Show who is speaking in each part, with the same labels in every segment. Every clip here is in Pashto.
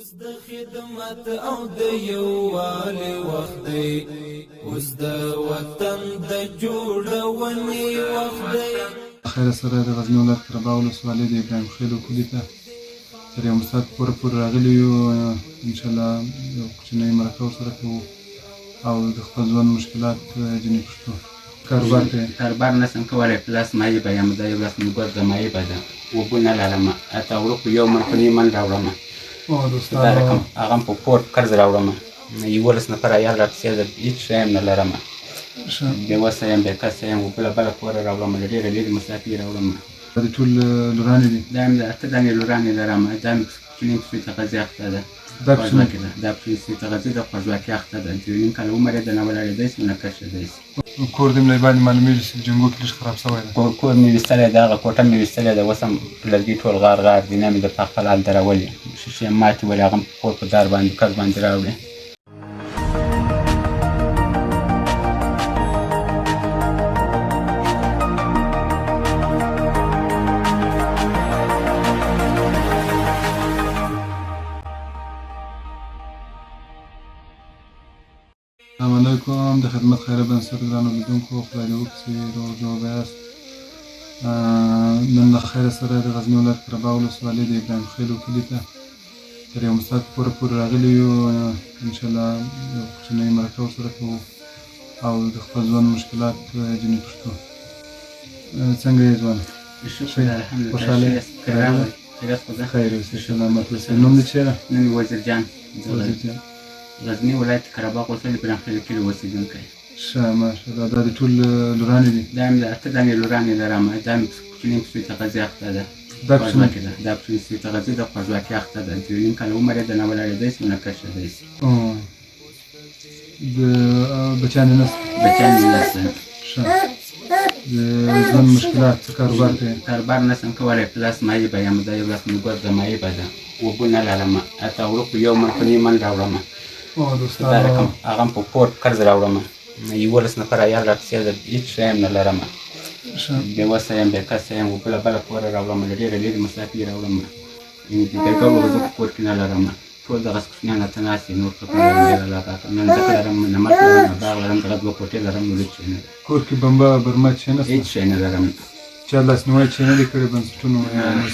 Speaker 1: اوس د خدمت او د یووالي وخت دی، اوس د وطن د جوړونې وخت دی.
Speaker 2: خیر سره د غزني ولایت قرهبا ولسوالۍ د ابراهیم خیلو کلي ته تر یو ساعت پورې راغلي یو. انشاءالله یو کوچنۍ مرکه ورسره کوو او د خپل ژوند مشکلات ځینې پوښتو.
Speaker 3: کاروبار نشم کولی، پلاس مایبه یم، دا یو لاس ملګر د مایبه ده، اوبه نه لرم، حتی وړوکو 1 من په نیمه من راوړم، دا رقم هغه هم په پورت قرض راوړم، 11 نفر عیال راپسې ده، هېڅ شی هم نه لرم، بېوسه یم، بېکسه یم، اوبه له بله کوره راوړم، له ډېره لرې مسافې راوړم.
Speaker 2: دا د ټول لورانې دي؟
Speaker 3: دا هم د 8 دانې لورانې لرم، دا مې کوچنۍ پسوی ته غځې اخته ده، خوږواکې ده، دا پسوی ته غځې ده، خوږواکې اخته ده، 9 کاله عمر یې ده، نه ولاړېدی شي نه کشېدی شي.
Speaker 2: کور دې مې باندې معلومېږي چې جنګو کې لږ خراب شوی ده.
Speaker 3: کور مې ویستلی ده، هغه کوټه مې ویستلی ده، اوس هم لرګي ټول غار غار دي، نه مې د په خپل حال درولي، ښیښې یې ماتې ولې، هغه هم کور په دار باندې قرض باندې راوړي.
Speaker 2: السلام علیکم. د خدمت خیره بنسټ ګرانو لیدونکو، خدای دې وکړي چې روغ جوړ یاست. نن له خیره سره د غزني ولایت قرهبا ولسوالۍ د ابراهیم خیلو کلي ته تر یو ساعت پورې راغلي یو. انشاءالله یو کوچنۍ مرکه ورسره کوو او د خپل ژوند مشکلات ځینې پوښتو. څنګه یې ژوند؟ خوشحاله یې؟ خیر اوسې، سلامت اوسې. نوم دې چېرې؟
Speaker 3: نوم مې وزیر جان، غزني ولایت قرهبا ولسوالۍ ابراهیم خیلو کلي اوسېدونکی.
Speaker 2: ښه، ماشاءالله. دا د ټول لورانې دي؟
Speaker 3: دا هم د 8 دانې لورانې لرم، دا مې کوچنۍ پسوی ته غځې اخته ده، خوږواکې ده، دا پسوی ته غځې ده، خوږواکې اخته ده، 9 کاله عمر یې ده، نه ولاړېدی شي نه کشېدی شي.
Speaker 2: بچیان دې نشته؟
Speaker 3: بچیان مې نشته.
Speaker 2: ښه. د ژوند مشکلات، څه کاروبار کوې؟
Speaker 3: کاروبار نشم کولی، پلاس مایبه یم، دا یو لاس ملګر د مایبه ده، اوبه نه لرم، حتی وړوکو 1 من په نیمه من راوړم، دا رقم هغه هم په پورت قرض راوړم، 11 نفر عیال راپسې ده، هېڅ شی هم نه لرم، بېوسه یم، بېکسه یم، اوبه له بله کوره راوړم، له ډېره لرې مسافې راوړم، د ګرګو غذا په کور کې نه لرم، ټول دغسې کوچنیان راته ناست دي، نور څوک نه لرم، ډېر الله پاک، نه مځکه لرم، نه نمک لرم، نه باغ لرم، دغه 2 کوټې لرم، نور هېڅ شی نه لرم.
Speaker 2: کور کې بمبه برمه چې نشته؟
Speaker 3: هېڅ شی نه لرم.
Speaker 2: چا لاسنیوی چې نه دي کړی بنسټونو؟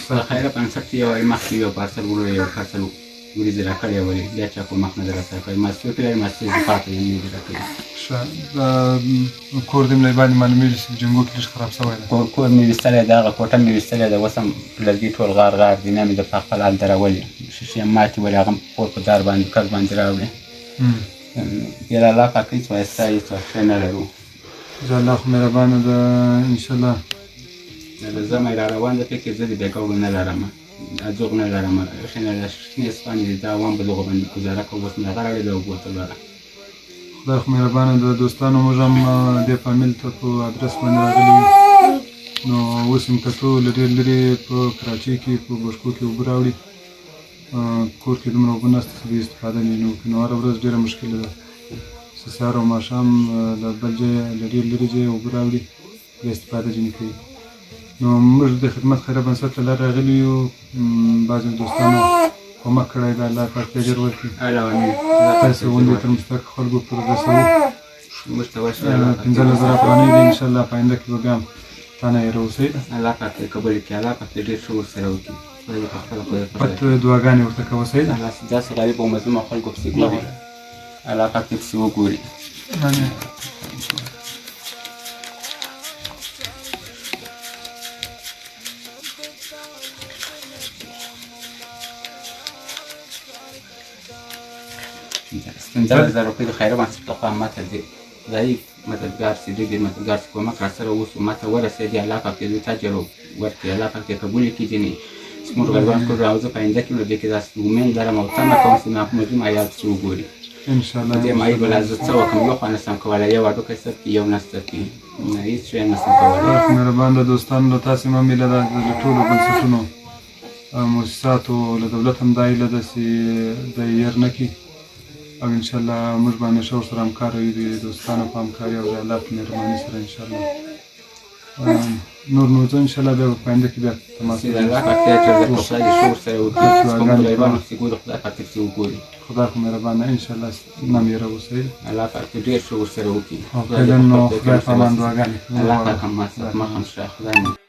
Speaker 3: د خیره بنسټ یو مخکې یو پارسل وړو، یو پارسل وریځې راکړې ولې، بیا چا کومک نه دی راسره کړی، ماسکې وکړې، ماسکې پاتې یم، نه دي راکړي.
Speaker 2: ښه. کور دې مې باندې معلومېږي چې جنګو کې لږ خراب شوی ده؟
Speaker 3: کور مې ویستلی ده، هغه کوټه مې ویستلی ده، اوس هم لرګي ټول غار غار دي، نه مې د په خپل حال درولي، ښیښې یې ماتې ولې، هغه هم کور په دار باندې قرض باندې راوړي. بیا له الله پاک هېڅ وایسته هېڅ شی نه لرو.
Speaker 2: زه الله خو مهربانه ده. انشاءالله
Speaker 3: د زمی را روان ده، فکر زه د بېګاوړو نه لرم، ځوغ نه لرم، شنې سپانې دي، دا وام په دغو باندې ګزاره کوو، اوس مې هغه راوړې ده اوبو ته لاره.
Speaker 2: خدای خو مهربانه ده. دوستانو موږ هم دې فامیل ته په ادرس باندې راغلي یو، نو اوس یې کتو له ډېر لرې په کراچۍ کې په بشکو کې اوبه راوړي، کور کې دومره اوبه نشته چې دوی استفاده نه وکړي، نو هره ورځ ډېره مشکله ده، سهار او ماښام له بل ځایه له ډېر لرې ځایه اوبه راوړي، بیا استفاده ځینې کوي. نو موږ د خدمت خیره بنسټ له لارې راغلي یو، بعضې دوستانو کومک کړی ده، الله پاک دې اجر ورکړي. تاسې غوندې تر مستحقو خلکو پورې رسوو. 15,000 افغانۍ دي، انشاءالله په آینده کې به بیا هم تانه یې راوسئ.
Speaker 3: الله پاک دې قبول کړي، الله پاک دې ډېر ښه ورسره وکړي، خدای دې په خپله
Speaker 2: پت دعاګانې ورته کوسئ.
Speaker 3: داسې غریب او مظلومو خلکو پسې ګوري، الله پاک دې پسې وګوري.
Speaker 2: آمین.
Speaker 3: ₹15,000 د خیره بنسټ لخوا ماته د ضعیف مددګار چې ډېر مددګار چې کومک راسره وشو، ماته ورسېدي، الله پاک دې دوی ته اجر ورکړي، الله پاک دې قبول کړي ځینې زموږ غریبان کړو، او زه په آینده کې نو دې کې داسې امید لرم او تمه کوم چې زما مظلوم عیال پسې وګوري.
Speaker 2: انشاءالله
Speaker 3: دې معیبه لا زه څه وکړم، یو خوا نشم کولی، یو هډوکی ست کړي، یو نس ست کړي، هېڅ شی نشم کولی.
Speaker 2: مهربان ده. دوستانو له تاسې هم هیله ده، د ټولو بنسټونو مؤسساتو له دولت هم دا هیله ده چې د هېر نه کړي، او انشاءالله موږ به همیشه ورسره همکاره یو، د دوستانو په همکاري او د الله په مهرباني سره انشاءالله. نور نو ځه انشاءالله بیا به په آینده کې بیا تماس
Speaker 3: چې د الله پاک خدای چې د خدای د شور سره وکړي کوم غریبانو چې ګوري خدای پاک چې وګوري
Speaker 2: خدای خو مهربانه انشاءالله نامیره اوسئ
Speaker 3: الله پاک ډېر شور سره وکړي
Speaker 2: او فعلا نو خدای په امان دعاګانې
Speaker 3: الله پاک هم ما سره خدای